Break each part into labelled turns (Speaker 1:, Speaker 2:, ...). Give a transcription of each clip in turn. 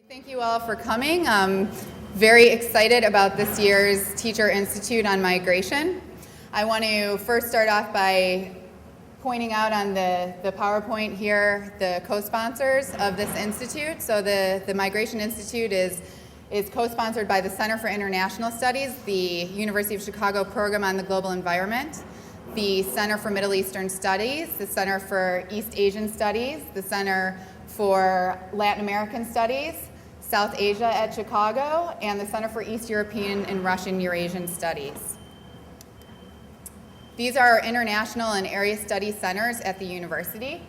Speaker 1: Thank you all for coming. I'm very excited about this year's Teacher Institute on Migration. I want to first start off by pointing out on the PowerPoint here the co-sponsors of this institute. So the Migration Institute is co-sponsored by the Center for International Studies, the University of Chicago Program on the Global Environment, the Center for Middle Eastern Studies, the Center for East Asian Studies, the Center for Latin American Studies, South Asia at Chicago, and the Center for East European and Russian Eurasian Studies. These are our international and area study centers at the university.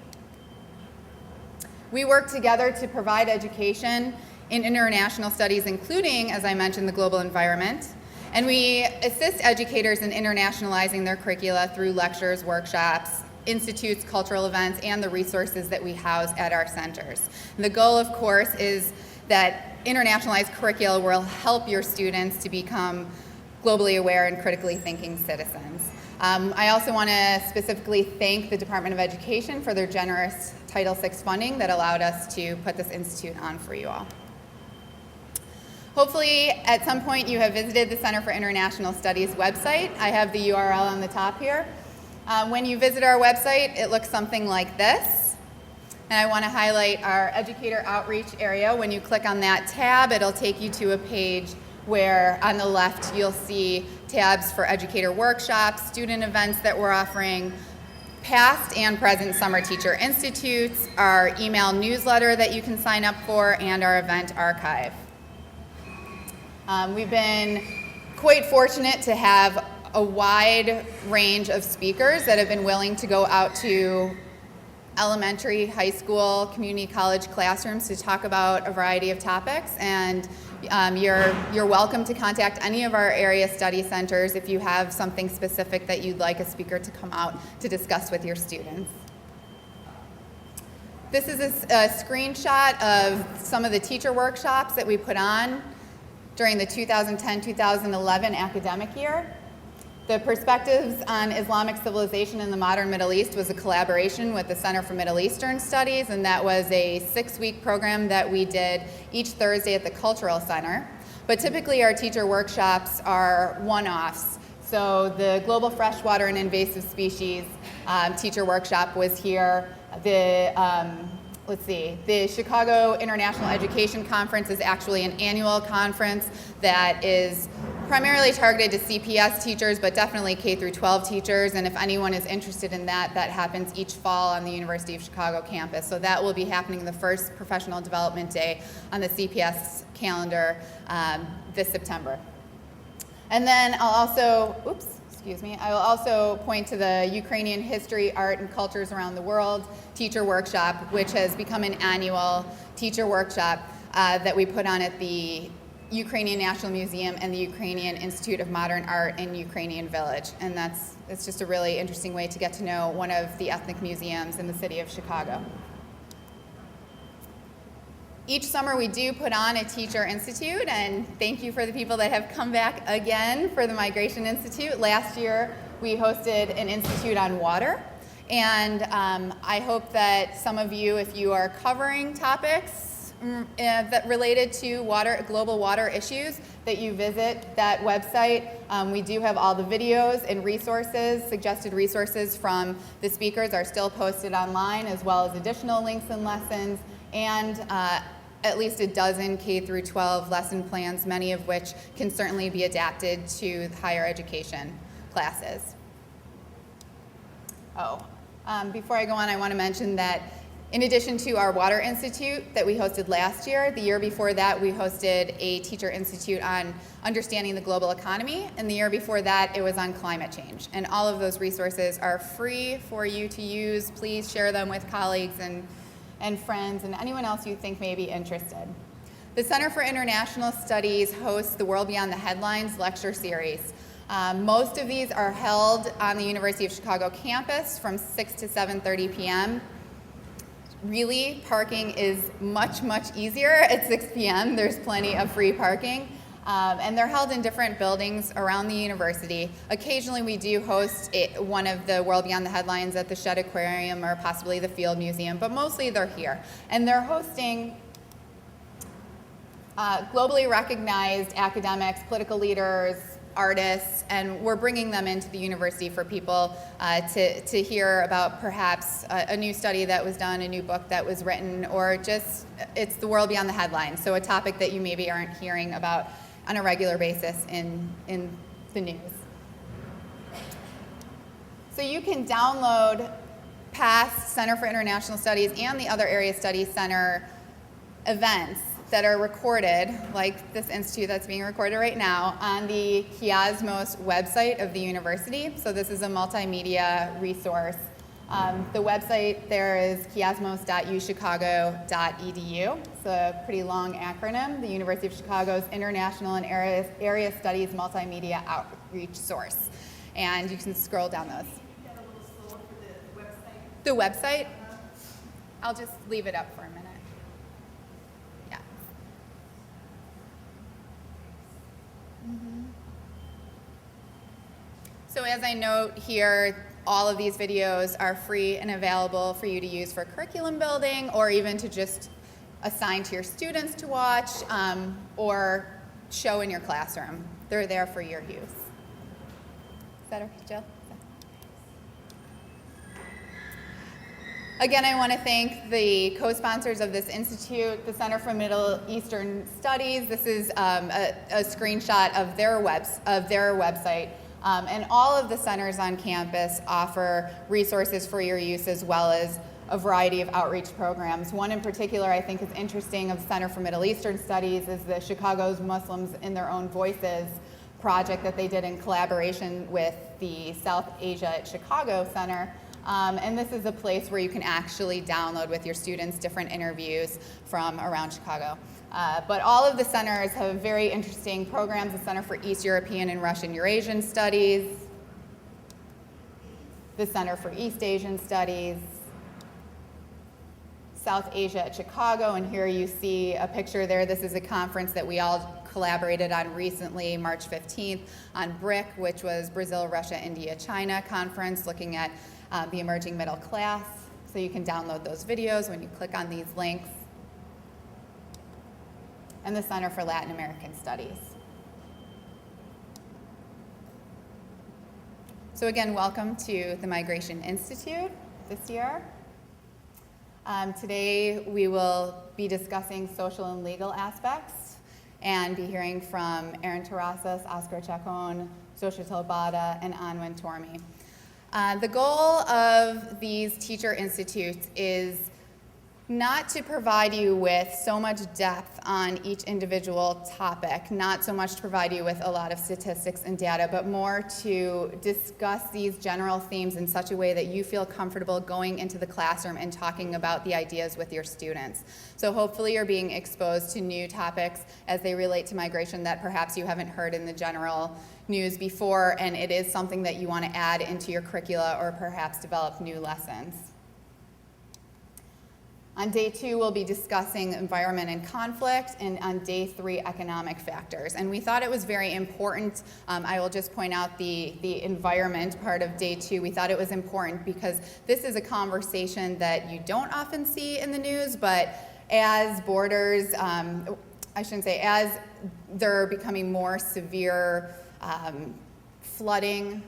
Speaker 1: We work together to provide education in international studies, including, as I mentioned, the global environment. And we assist educators in internationalizing their curricula through lectures, workshops, institutes, cultural events, and the resources that we house at our centers. And the goal, of course, is that internationalized curricula will help your students to become globally aware and critically thinking citizens. I also want to specifically thank the Department of Education for their generous Title VI funding that allowed us to put this institute on for you all. Hopefully, at some point, you have visited the Center for International Studies website. I have the URL on the top here. When you visit our website, it looks something like this. And I want to highlight our educator outreach area. When you click on that tab, it'll take you to a page where on the left you'll see tabs for educator workshops, student events that we're offering, past and present summer teacher institutes, our email newsletter that you can sign up for, and our event archive. We've been quite fortunate to have a wide range of speakers that have been willing to go out to elementary, high school, community college classrooms to talk about a variety of topics. And you're welcome to contact any of our area study centers if you have something specific that you'd like a speaker to come out to discuss with your students. This is a screenshot of some of the teacher workshops that we put on during the 2010-2011 academic year. The Perspectives on Islamic Civilization in the Modern Middle East was a collaboration with the Center for Middle Eastern Studies, and that was a 6-week program that we did each Thursday at the Cultural Center. But typically our teacher workshops are one-offs. So the Global Freshwater and Invasive Species teacher workshop was here. The Chicago International Education Conference is actually an annual conference that is primarily targeted to CPS teachers, but definitely K through 12 teachers. And if anyone is interested in that, that happens each fall on the University of Chicago campus. So that will be happening the first professional development day on the CPS calendar this September. And then I will also point to the Ukrainian History, Art, and Cultures Around the World teacher workshop, which has become an annual teacher workshop that we put on at the Ukrainian National Museum and the Ukrainian Institute of Modern Art in Ukrainian Village. And it's just a really interesting way to get to know one of the ethnic museums in the city of Chicago. Each summer we do put on a Teacher Institute, and thank you for the people that have come back again for the Migration Institute. Last year we hosted an institute on water, and I hope that some of you, if you are covering topics that related to global water issues, that you visit that website. We do have all the videos and resources, suggested resources from the speakers are still posted online, as well as additional links and lessons, and at least a dozen K through 12 lesson plans, many of which can certainly be adapted to higher education classes. Before I go on, I want to mention that in addition to our Water Institute that we hosted last year, the year before that we hosted a Teacher Institute on understanding the global economy, and the year before that it was on climate change. And all of those resources are free for you to use. Please share them with colleagues and friends and anyone else you think may be interested. The Center for International Studies hosts the World Beyond the Headlines lecture series. Most of these are held on the University of Chicago campus from 6 to 7:30 p.m. Really, parking is much, much easier at 6 p.m. There's plenty of free parking. And they're held in different buildings around the university. Occasionally we do host one of the World Beyond the Headlines at the Shedd Aquarium or possibly the Field Museum, but mostly they're here. And they're hosting globally recognized academics, political leaders, artists, and we're bringing them into the university for people to hear about perhaps a new study that was done, a new book that was written, or just it's the world beyond the headlines. So a topic that you maybe aren't hearing about on a regular basis in the news. So you can download past Center for International Studies and the other Area Studies Center events that are recorded, like this institute that's being recorded right now, on the Kiasmos website of the university. So this is a multimedia resource. The website there is kiasmos.uchicago.edu. It's a pretty long acronym, the University of Chicago's International and Area Studies Multimedia Outreach Source. And you can scroll down those. The website? I'll just leave it up for a minute. Yeah. So as I note here, all of these videos are free and available for you to use for curriculum building, or even to just assign to your students to watch, or show in your classroom. They're there for your use. Is that okay, Jill? Again, I want to thank the co-sponsors of this institute, the Center for Middle Eastern Studies. This is a screenshot of their website. And all of the centers on campus offer resources for your use, as well as a variety of outreach programs. One in particular I think is interesting of the Center for Middle Eastern Studies is the Chicago's Muslims in Their Own Voices project that they did in collaboration with the South Asia at Chicago Center. And this is a place where you can actually download with your students different interviews from around Chicago. But all of the centers have very interesting programs. The Center for East European and Russian Eurasian Studies, the Center for East Asian Studies, South Asia at Chicago, and here you see a picture there. This is a conference that we all collaborated on recently, March 15th, on BRIC, which was Brazil, Russia, India, China conference, looking at the emerging middle class. So you can download those videos when you click on these links. And the Center for Latin American Studies. So again, welcome to the Migration Institute this year. Today we will be discussing social and legal aspects and be hearing from Aaron Terrasas, Oscar Chacon, Xochitl Bada, and Anwen Tormi. The goal of these teacher institutes is not to provide you with so much depth on each individual topic, not so much to provide you with a lot of statistics and data, but more to discuss these general themes in such a way that you feel comfortable going into the classroom and talking about the ideas with your students. So hopefully you're being exposed to new topics as they relate to migration that perhaps you haven't heard in the general news before, and it is something that you want to add into your curricula or perhaps develop new lessons. On day 2, we'll be discussing environment and conflict, and on day 3, economic factors. And we thought it was very important. I will just point out the environment part of day 2. We thought it was important because this is a conversation that you don't often see in the news, but as borders, I shouldn't say, as they're becoming more severe flooding,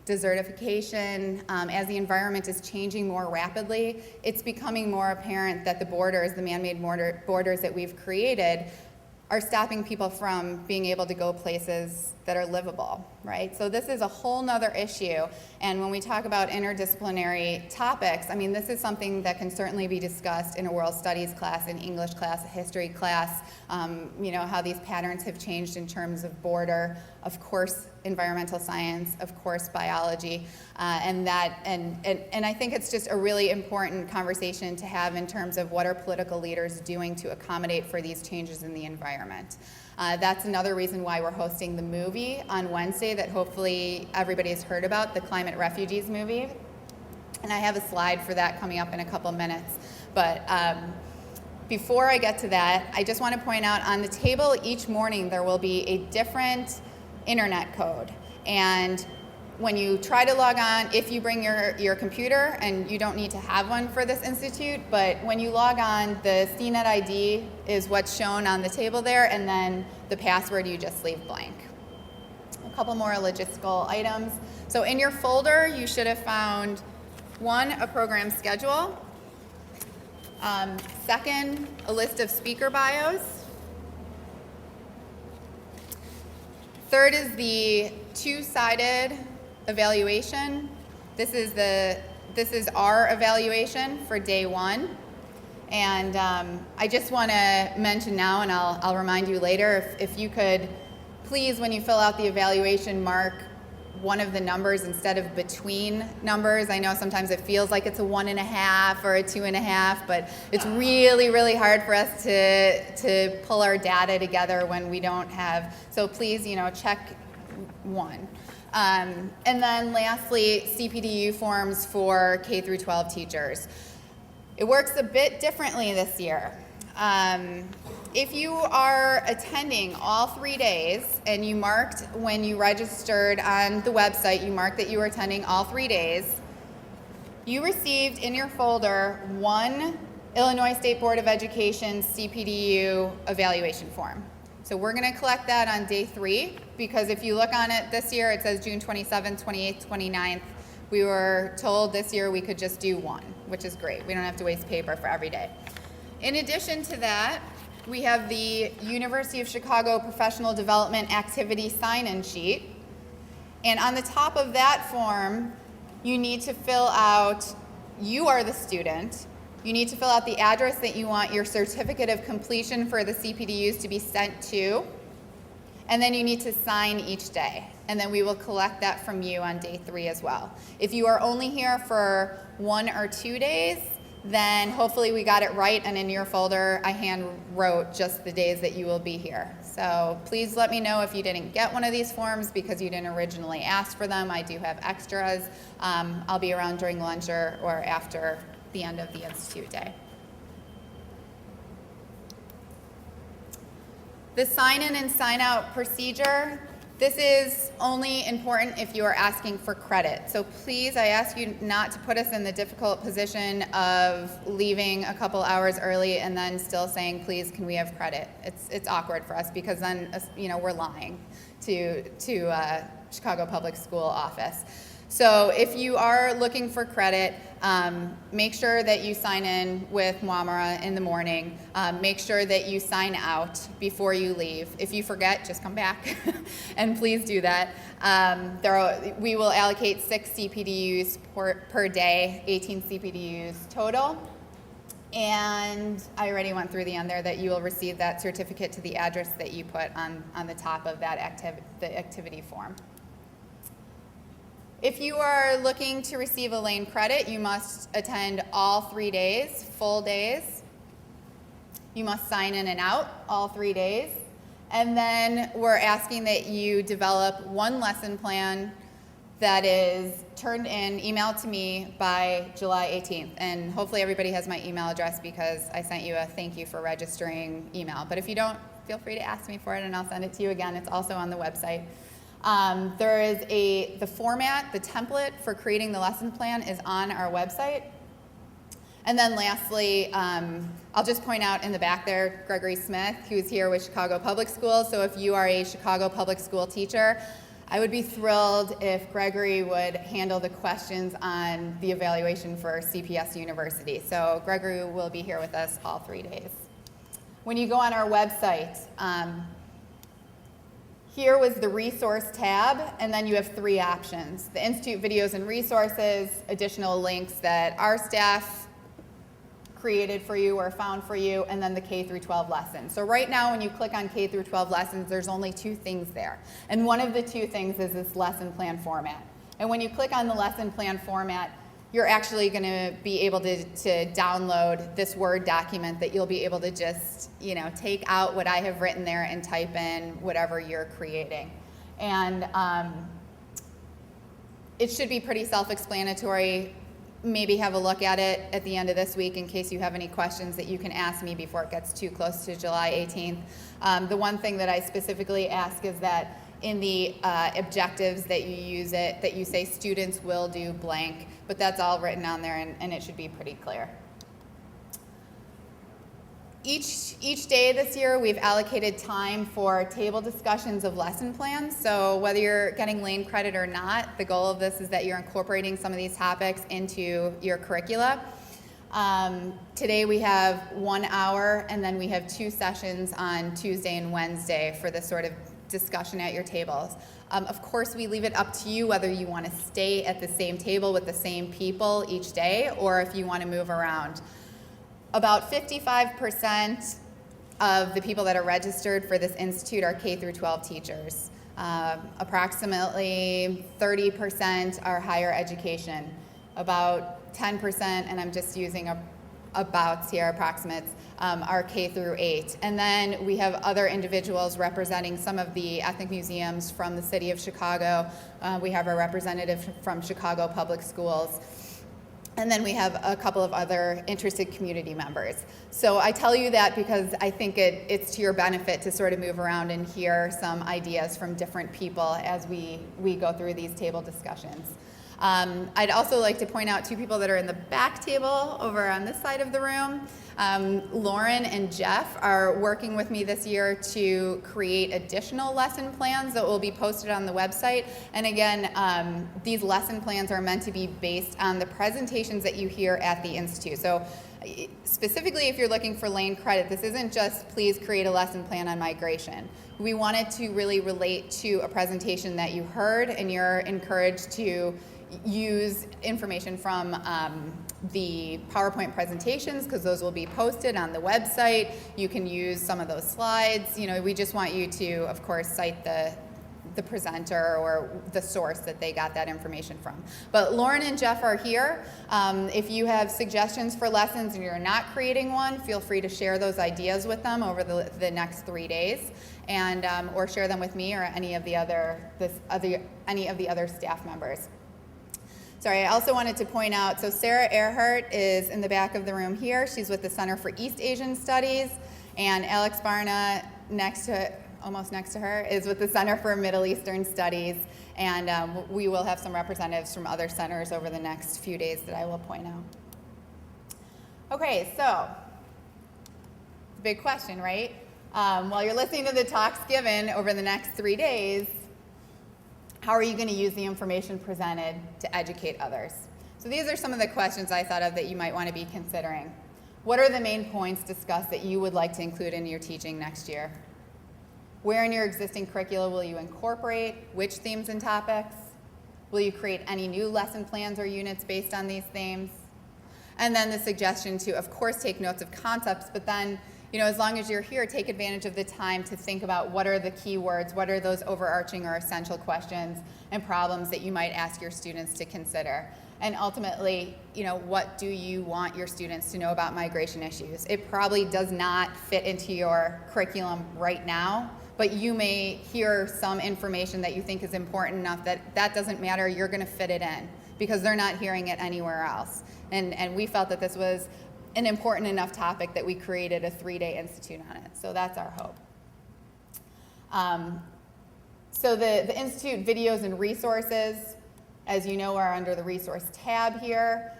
Speaker 1: desertification, as the environment is changing more rapidly, it's becoming more apparent that the borders, the man-made borders that we've created, are stopping people from being able to go places that are livable, right? So this is a whole nother issue, and when we talk about interdisciplinary topics, I mean, this is something that can certainly be discussed in a world studies class, an English class, a history class, you know, how these patterns have changed in terms of border, of course, environmental science, of course, biology, and I think it's just a really important conversation to have in terms of what are political leaders doing to accommodate for these changes in the environment. That's another reason why we're hosting the movie on Wednesday that hopefully everybody has heard about, the Climate Refugees movie. And I have a slide for that coming up in a couple minutes. But before I get to that, I just want to point out on the table each morning there will be a different internet code. And when you try to log on, if you bring your computer, and you don't need to have one for this institute, but when you log on, the CNET ID is what's shown on the table there, and then the password you just leave blank. A couple more logistical items. So in your folder, you should have found one, a program schedule. Second, a list of speaker bios. Third is the two-sided evaluation. This is our evaluation for day one. And I just want to mention now, and I'll remind you later, if you could please, when you fill out the evaluation, mark one of the numbers instead of between numbers. I know sometimes it feels like it's a 1.5 or a 2.5, but it's really, really hard for us to pull our data together when we don't have. So please, check one. And then lastly, CPDU forms for K through 12 teachers. It works a bit differently this year. If you are attending all 3 days and you marked when you registered on the website, you marked that you were attending all 3 days, you received in your folder one Illinois State Board of Education CPDU evaluation form. So we're going to collect that on day 3, because if you look on it this year, it says June 27th, 28th, 29th. We were told this year we could just do one, which is great. We don't have to waste paper for every day. In addition to that, we have the University of Chicago Professional Development Activity sign-in sheet. And on the top of that form, you need to fill out, you are the student, you need to fill out the address that you want your certificate of completion for the CPDUs to be sent to, and then you need to sign each day. And then we will collect that from you on day 3 as well. If you are only here for 1 or 2 days, then hopefully we got it right, and in your folder I hand wrote just the days that you will be here. So please let me know if you didn't get one of these forms because you didn't originally ask for them. I do have extras. I'll be around during lunch or after the end of the institute day. The sign-in and sign-out procedure. This is only important if you are asking for credit. So please, I ask you not to put us in the difficult position of leaving a couple hours early and then still saying, please, can we have credit? It's awkward for us because then, we're lying to Chicago Public School office. So if you are looking for credit, make sure that you sign in with Muamara in the morning. Make sure that you sign out before you leave. If you forget, just come back and please do that. We will allocate 6 CPDUs per day, 18 CPDUs total. And I already went through the end there that you will receive that certificate to the address that you put on the top of that the activity form. If you are looking to receive a lane credit, you must attend all 3 days, full days. You must sign in and out all 3 days. And then we're asking that you develop one lesson plan that is turned in, emailed to me by July 18th. And hopefully everybody has my email address because I sent you a thank you for registering email. But if you don't, feel free to ask me for it and I'll send it to you again. It's also on the website. There is the format, the template for creating the lesson plan is on our website. And then lastly, I'll just point out in the back there, Gregory Smith, who's here with Chicago Public Schools. So if you are a Chicago Public School teacher, I would be thrilled if Gregory would handle the questions on the evaluation for CPS University. So Gregory will be here with us all 3 days. When you go on our website, here was the resource tab, and then you have 3 options. The Institute videos and resources, additional links that our staff created for you or found for you, and then the K through 12 lessons. So right now when you click on K through 12 lessons, there's only 2 things there. And one of the 2 things is this lesson plan format. And when you click on the lesson plan format, you're actually going to be able to download this Word document that you'll be able to just, take out what I have written there and type in whatever you're creating. And it should be pretty self-explanatory. Maybe have a look at it at the end of this week in case you have any questions that you can ask me before it gets too close to July 18th. The one thing that I specifically ask is that in the objectives that you use it, that you say students will do blank, but that's all written on there, and it should be pretty clear. Each day this year, we've allocated time for table discussions of lesson plans. So whether you're getting lane credit or not, the goal of this is that you're incorporating some of these topics into your curricula. Today we have 1 hour, and then we have 2 sessions on Tuesday and Wednesday for this sort of discussion at your tables. Of course, we leave it up to you whether you want to stay at the same table with the same people each day, or if you want to move around. About 55% of the people that are registered for this institute are K through 12 teachers. Approximately 30% are higher education. About 10%, and I'm just using abouts here, approximates, are K through 8. And then we have other individuals representing some of the ethnic museums from the city of Chicago. We have a representative from Chicago Public Schools. And then we have a couple of other interested community members. So I tell you that because I think it's to your benefit to sort of move around and hear some ideas from different people as we go through these table discussions. I'd also like to point out 2 people that are in the back table over on this side of the room. Lauren and Jeff are working with me this year to create additional lesson plans that will be posted on the website. And again, these lesson plans are meant to be based on the presentations that you hear at the Institute. So specifically, if you're looking for lane credit, this isn't just please create a lesson plan on migration. We want it to really relate to a presentation that you heard, and you're encouraged to use information from the PowerPoint presentations, because those will be posted on the website. You can use some of those slides. You know, we just want you to, of course, cite the presenter or the source that they got that information from. But Lauren and Jeff are here. If you have suggestions for lessons and you're not creating one, feel free to share those ideas with them over the next 3 days, and or share them with me or any of the other staff members. Sorry, I also wanted to point out, so Sarah Earhart is in the back of the room here. She's with the Center for East Asian Studies, and Alex Barna, almost next to her, is with the Center for Middle Eastern Studies, and we will have some representatives from other centers over the next few days that I will point out. Okay, so, big question, right? While you're listening to the talks given over the next 3 days, how are you going to use the information presented to educate others? So these are some of the questions I thought of that you might want to be considering. What are the main points discussed that you would like to include in your teaching next year? Where in your existing curricula will you incorporate which themes and topics? Will you create any new lesson plans or units based on these themes? And then the suggestion to, of course, take notes of concepts, but then, you know, as long as you're here, take advantage of the time to think about what are the key words, what are those overarching or essential questions and problems that you might ask your students to consider. And ultimately, you know, what do you want your students to know about migration issues? It probably does not fit into your curriculum right now, but you may hear some information that you think is important enough that doesn't matter, you're going to fit it in because they're not hearing it anywhere else. And we felt that this was an important enough topic that we created a 3-day institute on it. So that's our hope. So the institute videos and resources, as you know, are under the resource tab here.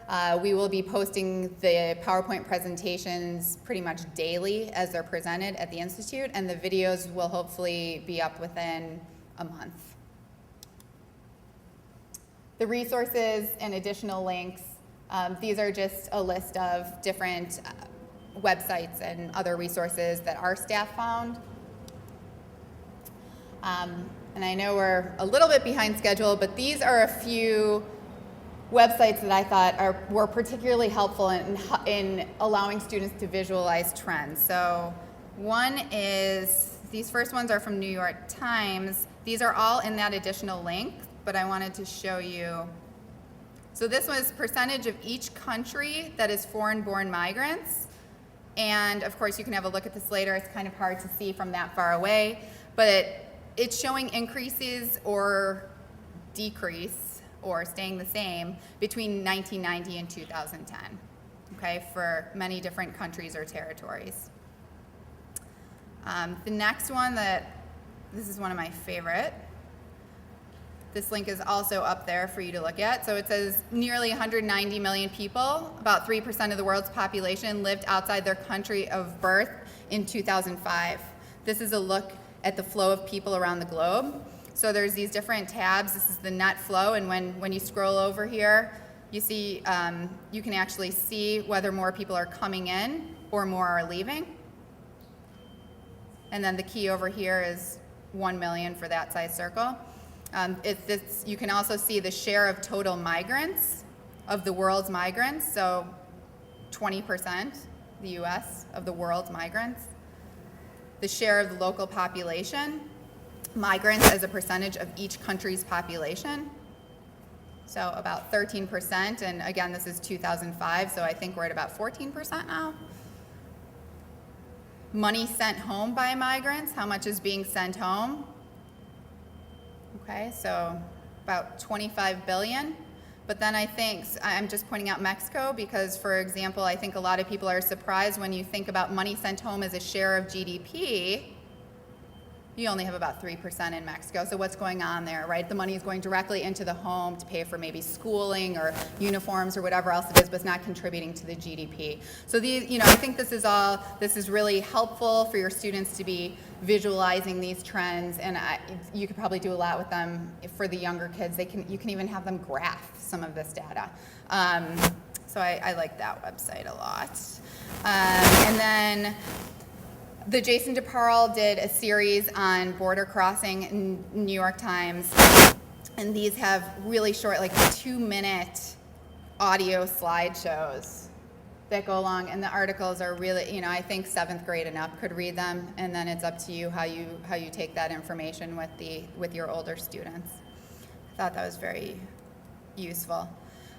Speaker 1: We will be posting the PowerPoint presentations pretty much daily as they're presented at the institute, and the videos will hopefully be up within a month. The resources and additional links, these are just a list of different websites and other resources that our staff found. And I know we're a little bit behind schedule, but these are a few websites that I thought were particularly helpful in allowing students to visualize trends. So one is, these first ones are from New York Times. These are all in that additional link, but I wanted to show you. So this was percentage of each country that is foreign-born migrants. And of course, you can have a look at this later. It's kind of hard to see from that far away, but it's showing increases or decrease or staying the same between 1990 and 2010, okay, for many different countries or territories. The next one this is one of my favorite. This link is also up there for you to look at. So it says nearly 190 million people, about 3% of the world's population, lived outside their country of birth in 2005. This is a look at the flow of people around the globe. So there's these different tabs. This is the net flow, and when you scroll over here, you see you can actually see whether more people are coming in or more are leaving. And then the key over here is 1 million for that size circle. You can also see the share of total migrants, of the world's migrants, so 20%, the US, of the world's migrants. The share of the local population, migrants as a percentage of each country's population. So about 13%, and again, this is 2005, so I think we're at about 14% now. Money sent home by migrants, how much is being sent home? Okay, so about 25 billion. But then I think, I'm just pointing out Mexico because, for example, I think a lot of people are surprised when you think about money sent home as a share of GDP. You only have about 3% in Mexico. So what's going on there, right? The money is going directly into the home to pay for maybe schooling or uniforms or whatever else it is, but it's not contributing to the GDP. So I think this is really helpful for your students to be visualizing these trends, and you could probably do a lot with them. For the younger kids, you can even have them graph some of this data. So I like that website a lot. And then the Jason DeParle did a series on border crossing in New York Times, and these have really short, like 2-minute audio slideshows that go along, and the articles are really, I think 7th grade and up could read them, and then it's up to you how you take that information with your older students. I thought that was very useful.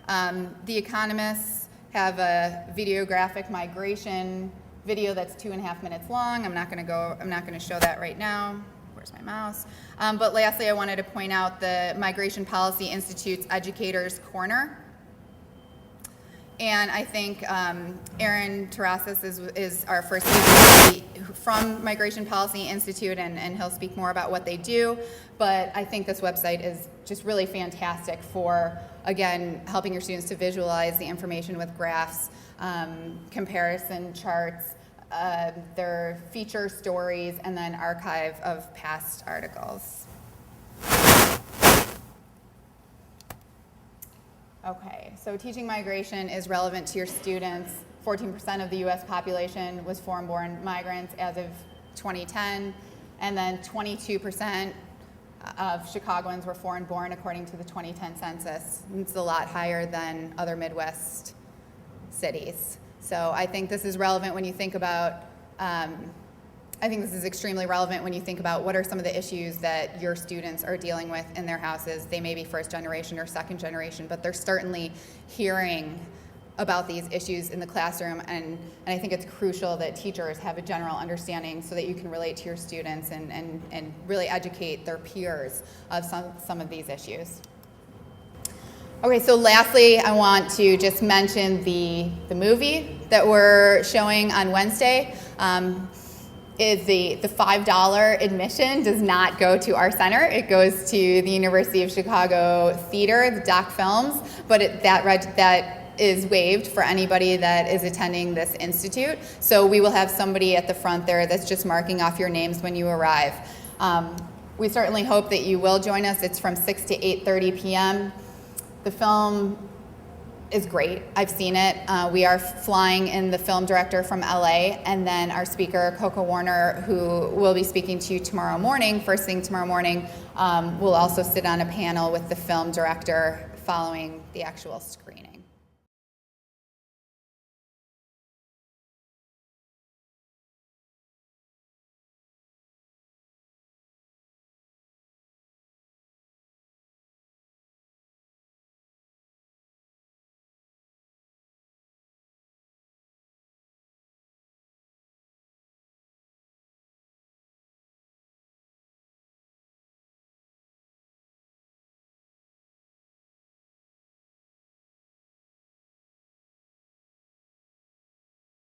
Speaker 1: The Economists have a videographic migration video that's 2.5 minutes long. I'm not going to show that right now. Where's my mouse? But lastly, I wanted to point out the Migration Policy Institute's Educators Corner. And I think Aaron Terrasas is our first speaker from Migration Policy Institute, and he'll speak more about what they do. But I think this website is just really fantastic for, again, helping your students to visualize the information with graphs, comparison charts, their feature stories, and then archive of past articles. Okay, so teaching migration is relevant to your students. 14% of the US population was foreign-born migrants as of 2010, and then 22% of Chicagoans were foreign-born according to the 2010 census. It's a lot higher than other Midwest cities. So I think this is relevant when you think about, I think this is extremely relevant when you think about what are some of the issues that your students are dealing with in their houses. They may be first generation or second generation, but they're certainly hearing about these issues in the classroom, and I think it's crucial that teachers have a general understanding so that you can relate to your students and really educate their peers of some of these issues. Okay, so lastly, I want to just mention the movie that we're showing on Wednesday. Is the $5 admission does not go to our center. It goes to the University of Chicago Theater, the Doc Films, but that is waived for anybody that is attending this institute. So we will have somebody at the front there that's just marking off your names when you arrive. We certainly hope that you will join us. It's from 6 to 8:30 p.m. The film is great. I've seen it. We are flying in the film director from LA, and then our speaker, Coco Warner, who will be speaking to you tomorrow morning, first thing tomorrow morning, will also sit on a panel with the film director following the actual screening.